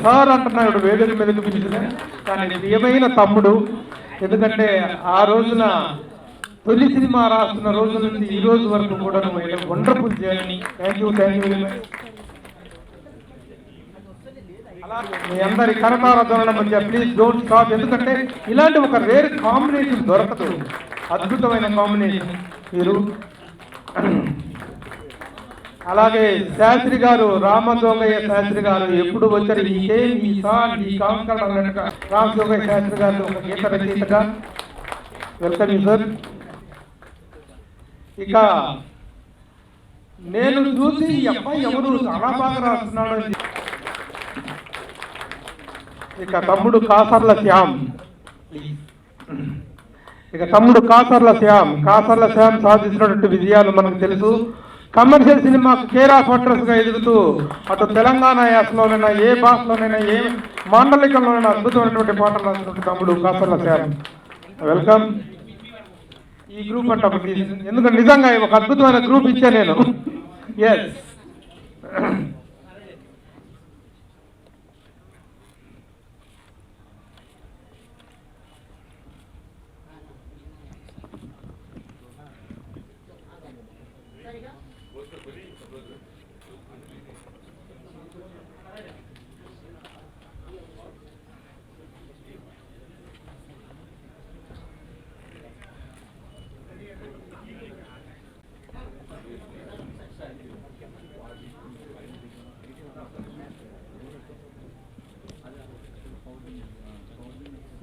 Sir అంటున్నాడు వేదిక మీదకి పిలిచిన, కానీ ప్రియమైన తమ్ముడు. ఎందుకంటే ఆ రోజున తొలి సినిమా రాస్తున్న రోజు నుంచి ఈ రోజు వరకు కూడా నువ్వు wonderful journey. Thank you very much. మీ అందరి కరతారాధన మధ్య ప్లీజ్ డోంట్ స్టాప్. ఎందుకంటే ఇలాంటి ఒక రేర్ కాంబినేషన్ దొరకదు, అద్భుతమైన కాంబినేషన్ మీరు. అలాగే శాస్త్రి గారు, రామజోగయ్య శాస్త్రి గారు ఎప్పుడు వచ్చారు రామజోగయ్య శాస్త్రి గారు ఒక గీత రచయితగా. Welcome sir. ఇక నేను చూసి ఈ అబ్బాయి ఎవరు చాలా బాగా రాస్తున్నాడు. ఇక తమ్ముడు కాసర్ల శ్యామ్. కాసర్ల శ్యామ్ సాధించినటువంటి విజయాలు మనకు తెలుసు. Commercial cinema care of address గా ఎదుగుతూ అటు తెలంగాణ యాసలోనైనా ఏ భాషలోనైనా ఏ మాండలికంలోనైనా అద్భుతమైనటువంటి పాటలు రాసినటువంటి తమ్ముడు కాసర్ల శ్యామ్. వెల్కమ్. ఈ గ్రూప్ అంటే ఎందుకంటే నిజంగా ఒక అద్భుతమైన గ్రూప్ ఇచ్చా నేను. ఎస్.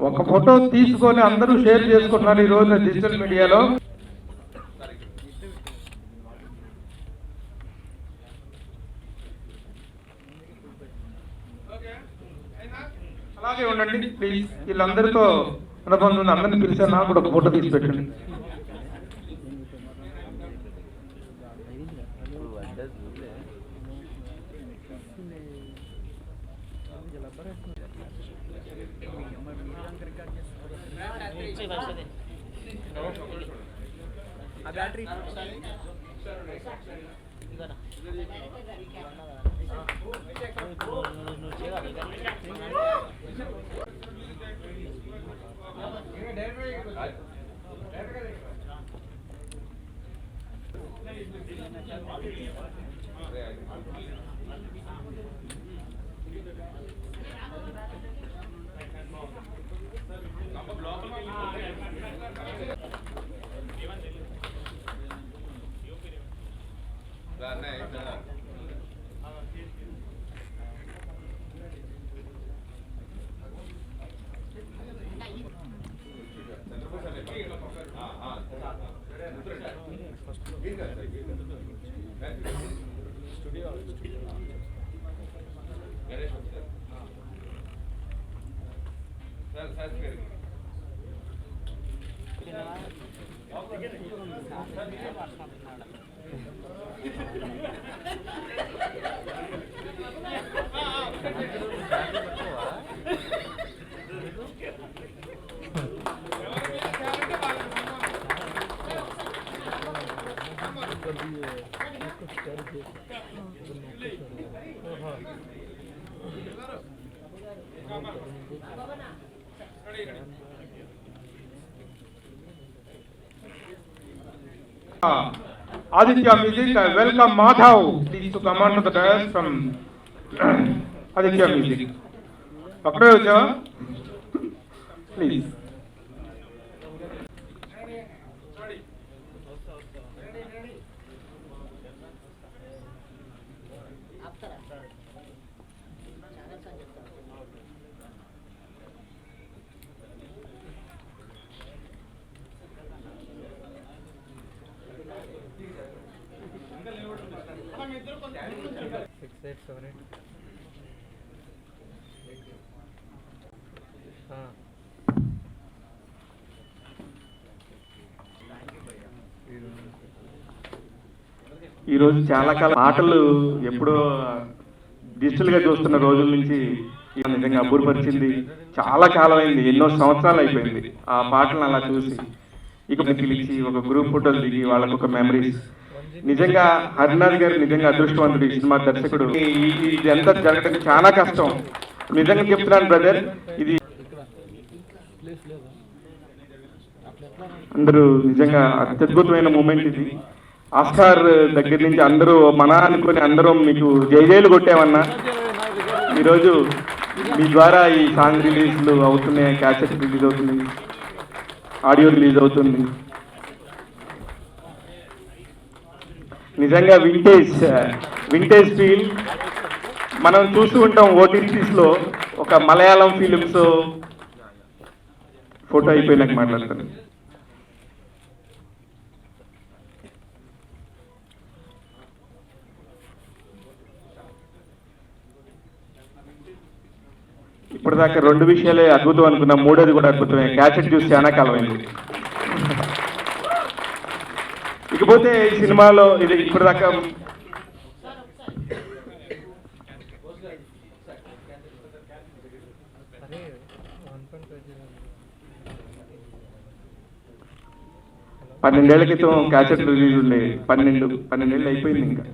ఒక ఫోటో తీసుకొని అందరూ షేర్ చేసుకుంటున్నారు ఈ రోజు డిజిటల్ మీడియాలో. అలాగే ఉండండి ప్లీజ్. వీళ్ళందరితో అనుబంధం అందరినీ పిలిచారు, నాకు కూడా ఒక ఫోటో తీసి పెట్టండి. Battery Aditya Music, I welcome Madhav. Please to come on to the dais from Aditya Music. Pakroja, please. ఈరోజు చాలా కాలం మాటలు ఎప్పుడో డిజిటల్గా చూస్తున్న రోజుల నుంచి నిజంగా అబ్బురపరిచింది. చాలా కాలం అయింది, ఎన్నో సంవత్సరాలు అయిపోయింది ఆ పాటలను అలా చూసి. ఇక పిలిచి ఒక గ్రూప్ ఫోటోలు దిగి వాళ్ళకు ఒక మెమరీస్. నిజంగా హరినాథ్ గారు నిజంగా అదృష్టవంతుడు, ఈ సినిమా దర్శకుడు. ఇది ఎంత జరగడం చాలా కష్టం, నిజంగా చెప్తున్నాను బ్రదర్. ఇది అందరూ నిజంగా అత్యద్భుతమైన మూమెంట్ ఇది. ఆస్కార్ దగ్గర నుంచి అందరూ మన అనుకుని అందరం మీకు జైలు కొట్టామన్నా. ఈరోజు మీ ద్వారా ఈ సాంగ్ రిలీజ్లు అవుతున్నాయి, క్యాసెట్ రిలీజ్ అవుతుంది, ఆడియో రిలీజ్ అవుతుంది. నిజంగా వింటేజ్ ఫీల్ మనం చూస్తూ ఉంటాం ఓటీటీస్లో. ఒక మలయాళం ఫిలిమ్స్ ఫోటో అయిపోయినాక మాట్లాడతాను. ఇప్పటిదాకా 2 విషయాలే అద్భుతం అనుకున్నా, మూడోది కూడా అద్భుతమే. క్యాసెట్ చూసి చాలా కాలం అయింది. ఇకపోతే ఈ సినిమాలో ఇది ఇప్పటిదాకా పన్నెండేళ్ల క్రితం క్యాసెట్ రిలీజ్ ఉండే. 12 అయిపోయింది ఇంకా.